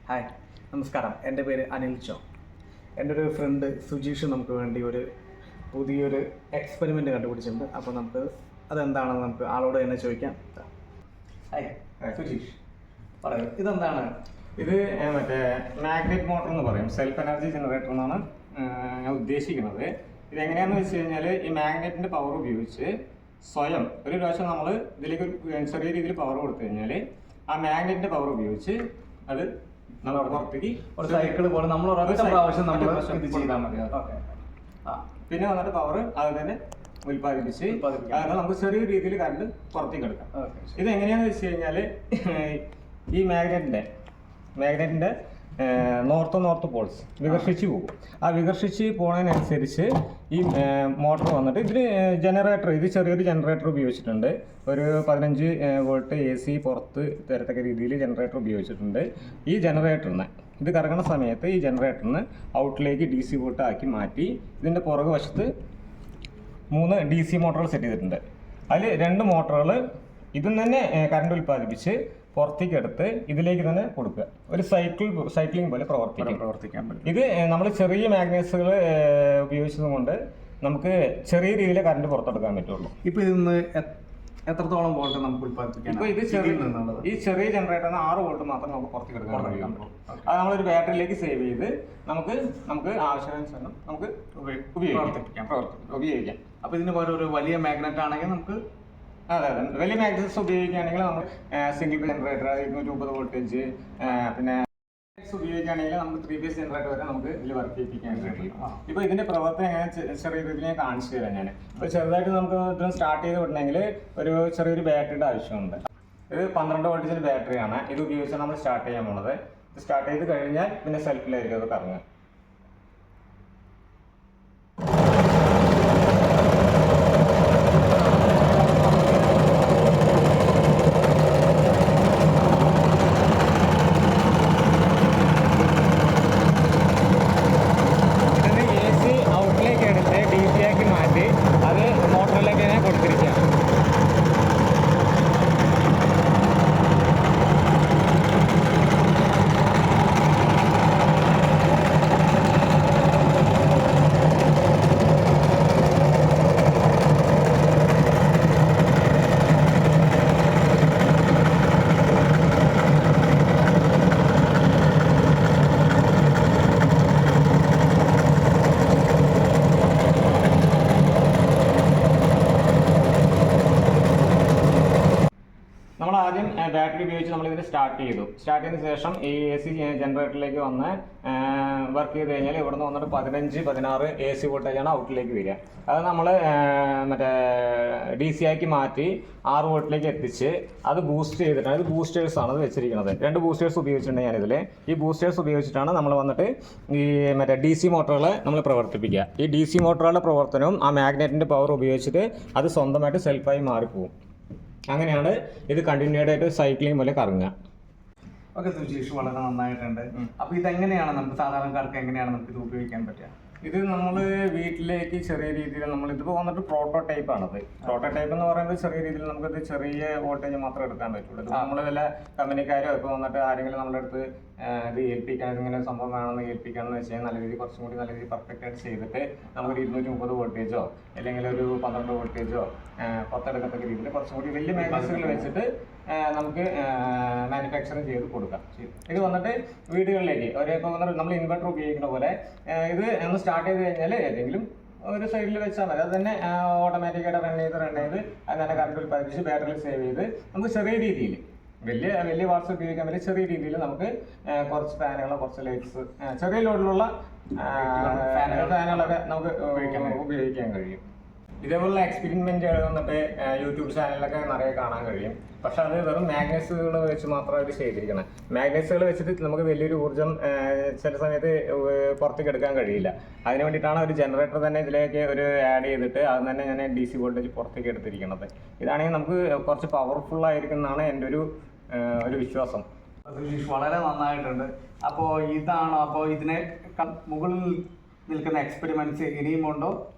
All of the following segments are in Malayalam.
ഹായ്, നമസ്കാരം. എൻ്റെ പേര് അനിൽ ചോ. എൻ്റെ ഒരു ഫ്രണ്ട് സുജീഷ് നമുക്ക് വേണ്ടി ഒരു പുതിയൊരു എക്സ്പെരിമെൻ്റ് കണ്ടുപിടിച്ചിട്ടുണ്ട്. അപ്പോൾ നമുക്ക് അതെന്താണെന്ന് നമുക്ക് ആളോട് തന്നെ ചോദിക്കാം. ഹായ് സുജീഷ്, പറയൂ, ഇതെന്താണ്? ഇത് മറ്റേ മാഗ്നറ്റ് മോട്ടർ എന്ന് പറയും, സെൽഫ് എനർജി ജനറേറ്റർ എന്നാണ് ഞാൻ ഉദ്ദേശിക്കുന്നത്. ഇതെങ്ങനെയാണെന്ന് വെച്ച് കഴിഞ്ഞാൽ ഈ മാഗ്നറ്റിൻ്റെ പവർ ഉപയോഗിച്ച് സ്വയം ഒരു പ്രാവശ്യം നമ്മൾ ഇതിലേക്ക് ചെറിയ രീതിയിൽ പവർ കൊടുത്തു കഴിഞ്ഞാൽ ആ മാഗ്നറ്റിൻ്റെ പവർ ഉപയോഗിച്ച് അത് നമ്മൾ പുറത്തേക്ക് ഒരു സൈക്കിൾ പോലെ നമ്മൾ ഒരൊറ്റ പ്രാവശ്യം നമ്മൾ ഇത് ചെയ്താൽ മതി. ഓക്കെ. പിന്നെ വന്നിട്ട് പവർ അത് തന്നെ ഉൽപ്പാദിപ്പിച്ച് അതായത് നമുക്ക് ചെറിയ രീതിയിൽ കറണ്ട് പുറത്തേക്ക് എടുക്കാം. ഇത് എങ്ങനെയാണെന്ന് വെച്ച് കഴിഞ്ഞാൽ ഈ മാഗ്നറ്റിൻ്റെ നോർത്ത് പോൾസ് വികർഷിച്ച് പോകും. ആ വികർഷിച്ച് പോകുന്നതിനനുസരിച്ച് ഈ മോട്ടർ വന്നിട്ട് ഇതിന് ജനറേറ്റർ, ഇത് ചെറിയൊരു ജനറേറ്റർ ഉപയോഗിച്ചിട്ടുണ്ട്. ഒരു 15 വോൾട്ട് AC പുറത്ത് തരത്തക്ക രീതിയിൽ ജനറേറ്റർ ഉപയോഗിച്ചിട്ടുണ്ട്. ഈ ജനറേറ്ററിന് ഇത് കറങ്ങുന്ന സമയത്ത് ഈ ജനറേറ്ററിന് ഔട്ടിലേക്ക് DC വോൾട്ട് ആക്കി മാറ്റി ഇതിൻ്റെ പുറകു വശത്ത് 3 DC മോട്ടറുകൾ സെറ്റ് ചെയ്തിട്ടുണ്ട്. അതിൽ 2 മോട്ടറുകൾ ഇതിൽ തന്നെ കറണ്ട് ഉൽപ്പാദിപ്പിച്ച് പുറത്തേക്ക് എടുത്ത് ഇതിലേക്ക് തന്നെ കൊടുക്കുക. ഒരു സൈക്ലിംഗ് പോലെ പ്രവർത്തിക്കാൻ പറ്റും. ഇത് നമ്മൾ ചെറിയ മാഗ്നറ്റ്സുകൾ ഉപയോഗിച്ചത് കൊണ്ട് നമുക്ക് ചെറിയ രീതിയിൽ കറണ്ട് പുറത്തെടുക്കാൻ പറ്റുള്ളൂ. ഇപ്പോൾ ഇതിൽ നിന്ന് എത്രത്തോളം വോൾട്ട് നമുക്ക് ഉൽപ്പാദിപ്പിക്കാം? ഇപ്പോൾ ഇത് ഈ ചെറിയ ജനറേറ്ററിന് 6 വോൾട്ട് മാത്രം നമുക്ക് പുറത്തേക്ക് എടുക്കാൻ കഴിയും. അത് നമ്മളൊരു ബാറ്ററിയിലേക്ക് സേവ് ചെയ്ത് നമുക്ക് ആവശ്യാനുസരണം നമുക്ക് ഉപയോഗിക്കാം. അപ്പോൾ ഇതിന് പോലെ ഒരു വലിയ മാഗ്നറ്റ് ആണെങ്കിൽ നമുക്ക് അതെ വലിയ മാഗ്നറ്റ്സ് ഉപയോഗിക്കുകയാണെങ്കിൽ നമ്മൾ സിംഗിൾ ജനറേറ്റർ 230 വോൾട്ടേജ് പിന്നെ ഉപയോഗിക്കുകയാണെങ്കിൽ നമുക്ക് 3 ഫേസ് ജനറേറ്റർ വരെ നമുക്ക് ഇതിൽ വർക്ക് ചെയ്യിപ്പിക്കാൻ കഴിയും. ഇപ്പോൾ ഇതിന്റെ പ്രവർത്തനം എങ്ങനെ ചെറിയ രീതിയിൽ ഞാൻ കാണിച്ചു തരാം. ഞാൻ ഇപ്പോൾ ചെറുതായിട്ട് നമുക്ക് ഇത് സ്റ്റാർട്ട് ചെയ്ത് വിടണമെങ്കിൽ ഒരു ചെറിയൊരു ബാറ്ററിയുടെ ആവശ്യമുണ്ട്. ഇത് 12 വോൾട്ടേജിന്റെ ബാറ്ററിയാണ്. ഇത് ഉപയോഗിച്ചാണ് നമ്മൾ സ്റ്റാർട്ട് ചെയ്യാൻ പോകുന്നത്. ഇത് സ്റ്റാർട്ട് ചെയ്ത് കഴിഞ്ഞാൽ പിന്നെ സെൽഫിലായിരിക്കും അത് കറങ്ങുക. നമ്മൾ ആദ്യം ബാറ്ററി ഉപയോഗിച്ച് നമ്മളിതിന് സ്റ്റാർട്ട് ചെയ്തതിന് ശേഷം ഈ AC ജനറേറ്ററിലേക്ക് വന്ന് വർക്ക് ചെയ്ത് കഴിഞ്ഞാൽ ഇവിടുന്ന് വന്നിട്ട് 15-16 AC വോൾട്ടേജാണ് ഔട്ടിലേക്ക് വരിക. അത് നമ്മൾ മറ്റേ DC ആക്കി മാറ്റി 6 വോൾട്ടിലേക്ക് എത്തിച്ച് അത് ബൂസ്റ്റ് ചെയ്തിട്ടാണ്. ഇത് ബൂസ്റ്റേഴ്സാണ് അത് വെച്ചിരിക്കുന്നത്. 2 ബൂസ്റ്റേഴ്സ് ഉപയോഗിച്ചിട്ടുണ്ട് ഞാനിതിൽ. ഈ ബൂസ്റ്റേഴ്സ് ഉപയോഗിച്ചിട്ടാണ് നമ്മൾ വന്നിട്ട് ഈ മറ്റേ DC മോട്ടറുകളെ നമ്മൾ പ്രവർത്തിപ്പിക്കുക. ഈ DC മോട്ടറുകളുടെ പ്രവർത്തനവും ആ മാഗ്നറ്റിൻ്റെ പവർ ഉപയോഗിച്ചിട്ട് അത് സ്വന്തമായിട്ട് സെൽഫായി മാറിപ്പോവും. അങ്ങനെയാണ് ഇത് കണ്ടിന്യൂഡ് ആയിട്ട് സൈക്ലിംഗ് പോലെ കറങ്ങുക. ഓക്കെ സുജീഷ്, വളരെ നന്നായിട്ടുണ്ട്. അപ്പോൾ ഇതെങ്ങനെയാണ് നമുക്ക് സാധാരണക്കാർക്ക് എങ്ങനെയാണ് നമുക്ക് ഇത് ഉപയോഗിക്കാൻ പറ്റുക? ഇത് നമ്മൾ വീട്ടിലേക്ക് ചെറിയ രീതിയിൽ ഇതിപ്പോൾ വന്നിട്ട് പ്രോട്ടോടൈപ്പ് ആണത്. പ്രോട്ടോടൈപ്പ് എന്ന് പറയുന്നത് ചെറിയ രീതിയിൽ നമുക്കിത് ചെറിയ വോൾട്ടേജ് മാത്രം എടുക്കാൻ പറ്റുള്ളൂ. ഇത് നമ്മൾ വല്ല കമ്പനിക്കാരോ ഇപ്പോൾ വന്നിട്ട് ആരെങ്കിലും നമ്മുടെ അടുത്ത് ഇത് ഏൽപ്പിക്കാൻ ഇങ്ങനെ സംഭവം വേണമെന്ന് ഏൽപ്പിക്കാമെന്ന് വെച്ച് കഴിഞ്ഞാൽ നല്ല രീതിയിൽ കുറച്ചും കൂടി നല്ല രീതിയിൽ പെർഫെക്റ്റ് ആയിട്ട് ചെയ്തിട്ട് നമുക്കൊരു 230 വോൾട്ടേജോ അല്ലെങ്കിൽ ഒരു 12 വോൾട്ടേജോ പുറത്തെടുക്കത്തക്ക രീതിയിൽ കുറച്ചും കൂടി വലിയ മാഗ്നറ്റ്സുകൾ വെച്ചിട്ട് നമുക്ക് മാനുഫാക്ചറിങ് ചെയ്ത് കൊടുക്കാം. ഇത് വന്നിട്ട് വീടുകളിലേക്ക് ഇപ്പോൾ വന്നിട്ട് നമ്മൾ ഇൻവെർട്ടർ ഉപയോഗിക്കുന്ന പോലെ ഇത് ഒന്ന് സ്റ്റാർട്ട് ചെയ്ത് കഴിഞ്ഞാൽ ഏതെങ്കിലും ഒരു സൈഡിൽ വെച്ചാൽ മതി. അത് തന്നെ ഓട്ടോമാറ്റിക്കായിട്ട് റൺ ചെയ്ത് അത് തന്നെ കറണ്ട് ഉൽപ്പാദിപ്പിച്ച് ബാറ്ററി സേവ് ചെയ്ത് നമുക്ക് ചെറിയ രീതിയിൽ വലിയ വാട്ട്സ് ഉപയോഗിക്കാൻ പറ്റിയ ചെറിയ രീതിയിൽ നമുക്ക് കുറച്ച് ഫാനുകളോ കുറച്ച് ലൈറ്റ്സ് ചെറിയ ലോഡിലുള്ള ഫാനുകളൊക്കെ നമുക്ക് ഉപയോഗിക്കാൻ കഴിയും. ഇതേപോലുള്ള എക്സ്പെരിമെന്റുകൾ വന്നിട്ട് യൂട്യൂബ് ചാനലിലൊക്കെ നിറയെ കാണാൻ കഴിയും. പക്ഷെ അത് വെറും മാഗ്നറ്റ്സുകൾ വെച്ച് മാത്രം അവർ ചെയ്തിരിക്കണം. മാഗ്നറ്റ്സുകൾ വെച്ചിട്ട് നമുക്ക് വലിയൊരു ഊർജ്ജം ചില സമയത്ത് പുറത്തേക്ക് എടുക്കാൻ കഴിയില്ല. അതിന് വേണ്ടിയിട്ടാണ് ഒരു ജനറേറ്റർ തന്നെ ഇതിലേക്ക് ഒരു ആഡ് ചെയ്തിട്ട് അത് തന്നെ ഞാൻ DC വോൾട്ടേജ് പുറത്തേക്ക് എടുത്തിരിക്കുന്നത്. ഇതാണെങ്കിൽ നമുക്ക് കുറച്ച് പവർഫുൾ ആയിരിക്കും എന്നാണ് എൻ്റെ ഒരു വിശ്വാസം. വളരെ നന്നായിട്ടുണ്ട്. അപ്പോൾ ഇതിനെ മുകളിൽ നിൽക്കുന്ന എക്സ്പെരിമെന്റ്സ് ഇനിയും ഉണ്ടോ?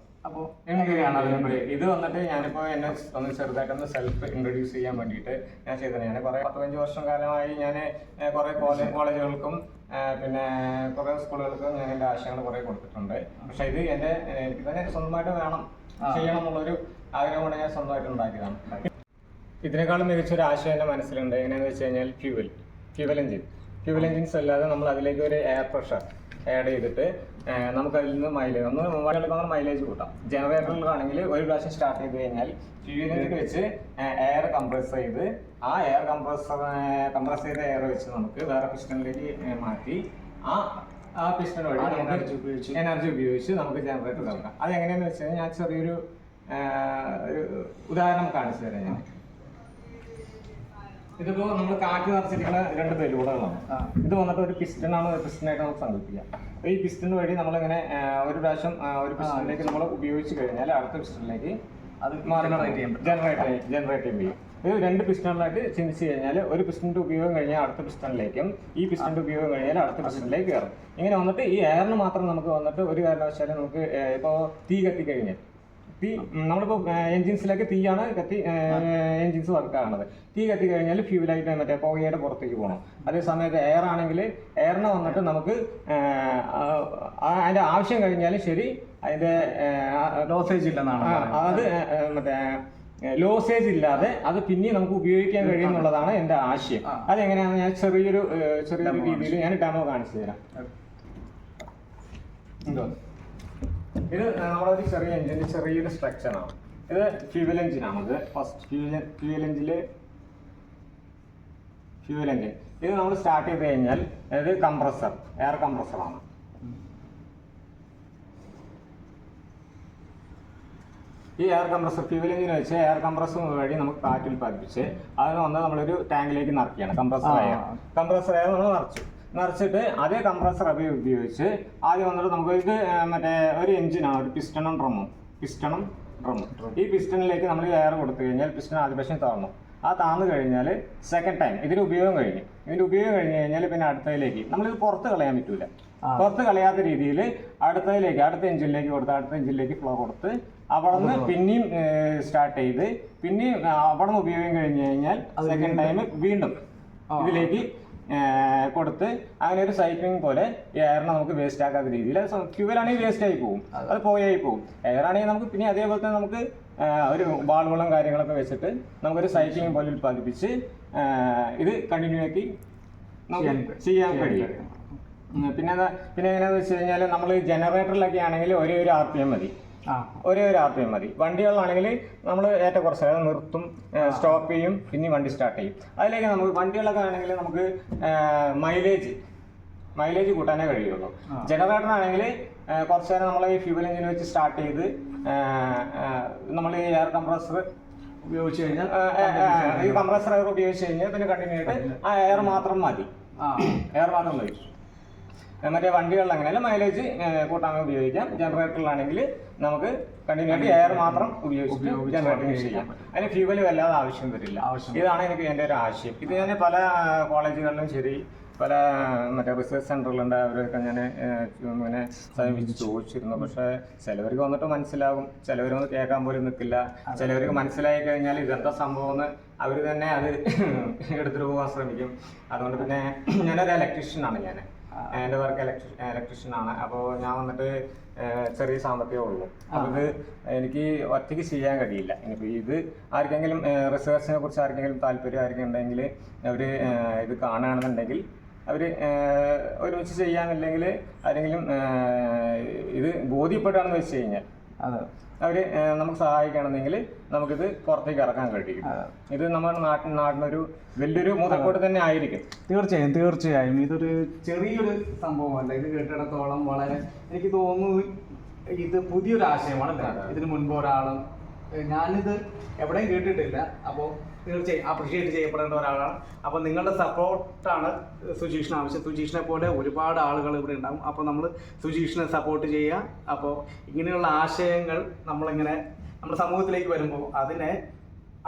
അപ്പോൾ എങ്ങനെയാണ് അതിനെപ്പറ്റി ഇത് വന്നിട്ട് ഞാനിപ്പോൾ എന്നെ ഒന്ന് ചെറുതായിട്ടൊന്ന് സെൽഫ് ഇൻട്രൊഡ്യൂസ് ചെയ്യാൻ വേണ്ടിയിട്ട് ഞാൻ ചെയ്തത്. ഞാൻ കുറേ 15 വർഷം കാലമായി ഞാൻ കുറേ കോളേജുകൾക്കും പിന്നെ കുറേ സ്കൂളുകൾക്കും ഞാൻ എൻ്റെ ആശയങ്ങൾ കുറേ കൊടുത്തിട്ടുണ്ട്. പക്ഷേ ഇത് ഇതെന്നെ സ്വന്തമായിട്ട് വേണം ചെയ്യണം എന്നുള്ളൊരു ആഗ്രഹം കൊണ്ട് ഞാൻ സ്വന്തമായിട്ട് ഉണ്ടാക്കിയതാണ്. ഇതിനേക്കാളും മികച്ചൊരു ആശയം എൻ്റെ മനസ്സിലുണ്ട്. എങ്ങനെയാണെന്ന് വെച്ച് കഴിഞ്ഞാൽ ഫ്യൂവൽ എഞ്ചിൻസ് അല്ലാതെ നമ്മൾ അതിലേക്ക് ഒരു എയർ പ്രഷർ ആഡ് ചെയ്തിട്ട് നമുക്കതിൽ നിന്ന് മൈലേജ് കൂട്ടാം. ജനറേറ്ററിലാണെങ്കിൽ ഒരു പ്രാവശ്യം സ്റ്റാർട്ട് ചെയ്ത് കഴിഞ്ഞാൽ ഫ്യൂവൽ എഞ്ചിൻ വെച്ച് എയർ കംപ്രസ് ചെയ്ത് ആ എയർ കംപ്രസ് ചെയ്ത എയർ വെച്ച് നമുക്ക് വേറെ പിസ്റ്റണിലേക്ക് മാറ്റി ആ പിസ്റ്റൺ വഴി എനർജി ഉപയോഗിച്ച് നമുക്ക് ജനറേറ്റർ നടക്കാം. അതെങ്ങനെയാണെന്ന് വെച്ച് കഴിഞ്ഞാൽ ഞാൻ ചെറിയൊരു ഒരു ഉദാഹരണം കാണിച്ചു തരാം. ഞാൻ ഇതിപ്പോ നമ്മൾ കാറ്റ് നിറച്ചിരിക്കുന്ന 2 ബലൂണുകളാണ്. ഇത് വന്നിട്ട് ഒരു പിസ്റ്റനായിട്ട് നമുക്ക് സങ്കല്പിക്കാം. ഈ പിസ്റ്റൺ വഴി നമ്മളിങ്ങനെ ഒരു പ്രാവശ്യം ഒരു പിസ്റ്റണിലേക്ക് നമ്മൾ ഉപയോഗിച്ച് കഴിഞ്ഞാൽ അടുത്ത പിസ്റ്റണിലേക്ക് അത് ജനറേറ്റ് ചെയ്യും. ഇത് 2 പിസ്റ്റണിലായിട്ട് ചിന്തിച്ച് കഴിഞ്ഞാൽ ഒരു പിസ്റ്റണിന്റെ ഉപയോഗം കഴിഞ്ഞാൽ അടുത്ത പിസ്റ്റണിലേക്കും ഈ പിസ്റ്റണിന്റെ ഉപയോഗം കഴിഞ്ഞാൽ അടുത്ത പിസ്റ്റണിലേക്ക് കയറും. ഇങ്ങനെ വന്നിട്ട് ഈ എയറിന് മാത്രം നമുക്ക് വന്നിട്ട് ഒരു കാരണവശാലും നമുക്ക് ഇപ്പോൾ തീ കത്തിക്കഴിഞ്ഞാൽ നമ്മളിപ്പോൾ എൻജിൻസിലേക്ക് തീയാണ് എൻജിൻസ് വർക്കാണത്. തീ കത്തി കഴിഞ്ഞാൽ ഫ്യൂവലായിട്ട് മറ്റേ പുകയുടെ പുറത്തേക്ക് പോകണം. അതേ സമയത്ത് എയർ ആണെങ്കിൽ എയറിന് വന്നിട്ട് നമുക്ക് അതിൻ്റെ ആവശ്യം കഴിഞ്ഞാലും ശരി അതിൻ്റെ ലോസേജ് ഇല്ലെന്നാണ്. അത് മറ്റേ ലോസേജ് ഇല്ലാതെ അത് പിന്നെയും നമുക്ക് ഉപയോഗിക്കാൻ കഴിയും എന്നുള്ളതാണ് എൻ്റെ ആശയം. അതെങ്ങനെയാണെന്ന് ഞാൻ ചെറിയൊരു രീതിയിൽ ഞാൻ ഡെമോ കാണിച്ചു തരാം. ഇത് നമ്മളൊരു ചെറിയ എഞ്ചിൻ്റെ ചെറിയൊരു സ്ട്രക്ചറാണ്. ഇത് ഫ്യൂവൽ എഞ്ചിനാണ്. ഇത് ഫസ്റ്റ് ഫ്യൂവൽ എഞ്ചിൻ ഇത് നമ്മൾ സ്റ്റാർട്ട് ചെയ്ത് കഴിഞ്ഞാൽ ഇത് എയർ കംപ്രസറാണ്. ഈ എയർ കംപ്രസർ ഫ്യൂവൽ എഞ്ചിൻ വെച്ച് എയർ കംപ്രസർ വഴി നമുക്ക് കാറ്റ് ഉൽപ്പാദിപ്പിച്ച് അതിന് വന്ന് നമ്മളൊരു ടാങ്കിലേക്ക് നിറയ്ക്കുകയാണ്. കംപ്രസർ എയർ നമ്മൾ നിറച്ചിട്ട് അതേ കംപ്രസർ ഉപയോഗിച്ച് ആദ്യം വന്നിട്ട് നമുക്ക് ഇത് മറ്റേ ഒരു എഞ്ചിനാണ്, ഒരു പിസ്റ്റണും ഡ്രമ്മും. ഈ പിസ്റ്റണിലേക്ക് നമ്മൾ എയർ കൊടുത്തു കഴിഞ്ഞാൽ പിസ്റ്റൺ ആദ്യ പക്ഷം താഴ്ന്നു. ആ താഴ്ന്നു കഴിഞ്ഞാൽ സെക്കൻഡ് ടൈം ഇതിൻ്റെ ഉപയോഗം കഴിഞ്ഞ് കഴിഞ്ഞാൽ പിന്നെ അടുത്തതിലേക്ക് നമ്മളിത് പുറത്ത് കളയാൻ പറ്റൂല. പുറത്ത് കളയാത്ത രീതിയിൽ അടുത്ത എഞ്ചിനിലേക്ക് ഫ്ലോ കൊടുത്ത് അവിടെ നിന്ന് പിന്നെയും സ്റ്റാർട്ട് ചെയ്ത് പിന്നെയും അവിടെ നിന്ന് ഉപയോഗം കഴിഞ്ഞ് കഴിഞ്ഞാൽ സെക്കൻഡ് ടൈം വീണ്ടും ഇതിലേക്ക് കൊടുത്ത് അങ്ങനെ ഒരു സൈക്ലിംഗ് പോലെ എയറിനെ നമുക്ക് വേസ്റ്റ് ആക്കാത്ത രീതിയിൽ. ഫ്യൂവലാണെങ്കിൽ വേസ്റ്റ് ആയി പോകും, അത് പോയായി പോകും. എയർ ആണെങ്കിൽ നമുക്ക് പിന്നെ അതേപോലെ തന്നെ നമുക്ക് ഒരു വാൾവുകളും കാര്യങ്ങളൊക്കെ വെച്ചിട്ട് നമുക്കൊരു സൈക്ലിംഗ് പോലെ ഉൽപ്പാദിപ്പിച്ച് ഇത് കണ്ടിന്യൂ ആക്കി നമുക്ക് ചെയ്യാൻ കഴിയും. പിന്നെ എങ്ങനെയാണെന്ന് വെച്ച് കഴിഞ്ഞാൽ നമ്മൾ ജനറേറ്ററിലൊക്കെ ആണെങ്കിൽ ഒരേ ഒരു RPM മതി. വണ്ടികളിലാണെങ്കിൽ നമ്മൾ ഏറ്റവും കുറച്ച് അതായത് നിർത്തും, സ്റ്റോപ്പ് ചെയ്യും, പിന്നെ വണ്ടി സ്റ്റാർട്ട് ചെയ്യും. അതിലേക്ക് നമുക്ക് വണ്ടികളൊക്കെ ആണെങ്കിൽ നമുക്ക് മൈലേജ് കൂട്ടാനേ കഴിയുള്ളൂ. ജനറേറ്ററാണെങ്കിൽ കുറച്ച് നേരം നമ്മൾ ഈ ഫ്യൂവൽ എഞ്ചിൻ വെച്ച് സ്റ്റാർട്ട് ചെയ്ത് നമ്മൾ ഈ എയർ കംപ്രസർ ഉപയോഗിച്ച് കഴിഞ്ഞാൽ പിന്നെ കണ്ടിന്യൂ ആയിട്ട് ആ എയർ മാത്രം മതി. മറ്റേ വണ്ടികളിൽ അങ്ങനെയല്ല, മൈലേജ് കൂട്ടാൻ ഉപയോഗിക്കാം. ജനറേറ്ററിലാണെങ്കിൽ നമുക്ക് കണ്ടിന്യൂ ആയിട്ട് എയർ മാത്രം ഉപയോഗിച്ചിട്ട് ജനറേറ്ററിങ് ചെയ്യാം. അതിന് ഫ്യൂവൽ വല്ലാതെ ആവശ്യം വരില്ല. ഇതാണ് എൻ്റെ ഒരു ആശയം. ഇത് ഞാൻ പല കോളേജുകളിലും ശരി പല മറ്റേ റിസർച്ച് സെൻ്ററിലുണ്ട് അവരൊക്കെ ഞാൻ ഇങ്ങനെ സമീപിച്ച് ചോദിച്ചിരുന്നു. പക്ഷേ ചിലവർക്ക് വന്നിട്ട് മനസ്സിലാകും, ചിലവരൊന്നും കേൾക്കാൻ പോലും നിൽക്കില്ല. ചിലവർക്ക് മനസ്സിലായി കഴിഞ്ഞാൽ ഇതെന്താ സംഭവം എന്ന് അവർ തന്നെ അത് എടുത്തിട്ട് പോകാൻ ശ്രമിക്കും. അതുകൊണ്ട് പിന്നെ ഞാനൊരു ഇലക്ട്രീഷ്യനാണ്. എൻ്റെ വർക്ക് ഇലക്ട്രീഷ്യനാണ്. അപ്പോൾ ഞാൻ വന്നിട്ട് ചെറിയ സാമ്പത്തികമേ ഉള്ളൂ. അപ്പോൾ ഇത് എനിക്ക് ഒറ്റയ്ക്ക് ചെയ്യാൻ കഴിയില്ല. ഇനിയിപ്പോൾ ഇത് ആർക്കെങ്കിലും റിസർച്ചിനെ കുറിച്ച് ആർക്കെങ്കിലും താല്പര്യം ആർക്കും ഉണ്ടെങ്കിൽ അവർ ഇത് കാണുകയാണെന്നുണ്ടെങ്കിൽ അവർ ഒരുമിച്ച് ചെയ്യാനില്ലെങ്കിൽ ആരെങ്കിലും ഇത് ബോധ്യപ്പെടുകയാണെന്ന് വെച്ച് കഴിഞ്ഞാൽ അവർ നമുക്ക് സഹായിക്കുകയാണെന്നെങ്കിൽ നമുക്കിത് പുറത്തേക്ക് ഇറക്കാൻ കഴിയും. ഇത് നമ്മുടെ നാടിനൊരു വലിയൊരു മുതൽക്കൂട്ട് തന്നെ ആയിരിക്കും. തീർച്ചയായും ഇതൊരു ചെറിയൊരു സംഭവമല്ല. ഇത് കേട്ടിടത്തോളം വളരെ എനിക്ക് തോന്നുന്നു ഇത് പുതിയൊരു ആശയമാണ്. ഇതിന് മുൻപ് ഒരാളും ഞാനിത് എവിടെയും കേട്ടിട്ടില്ല. അപ്പോൾ തീർച്ചയായും അപ്രിഷിയേറ്റ് ചെയ്യപ്പെടേണ്ട ഒരാളാണ്. അപ്പോൾ നിങ്ങളുടെ സപ്പോർട്ടാണ് സുജീഷിന് ആവശ്യം. സുജീഷിനെ പോലെ ഒരുപാട് ആളുകൾ ഇവിടെ ഉണ്ടാകും. അപ്പോൾ നമ്മൾ സുജീഷിനെ സപ്പോർട്ട് ചെയ്യുക. അപ്പോൾ ഇങ്ങനെയുള്ള ആശയങ്ങൾ നമ്മളിങ്ങനെ നമ്മുടെ സമൂഹത്തിലേക്ക് വരുമ്പോൾ അതിനെ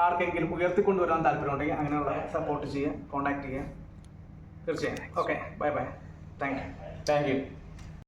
ആർക്കെങ്കിലും ഉയർത്തിക്കൊണ്ടുവരാൻ താല്പര്യമുണ്ടെങ്കിൽ അങ്ങനെയുള്ള സപ്പോർട്ട് ചെയ്യുക, കോൺടാക്ട് ചെയ്യുക. തീർച്ചയായും. Okay, bye. Thank U.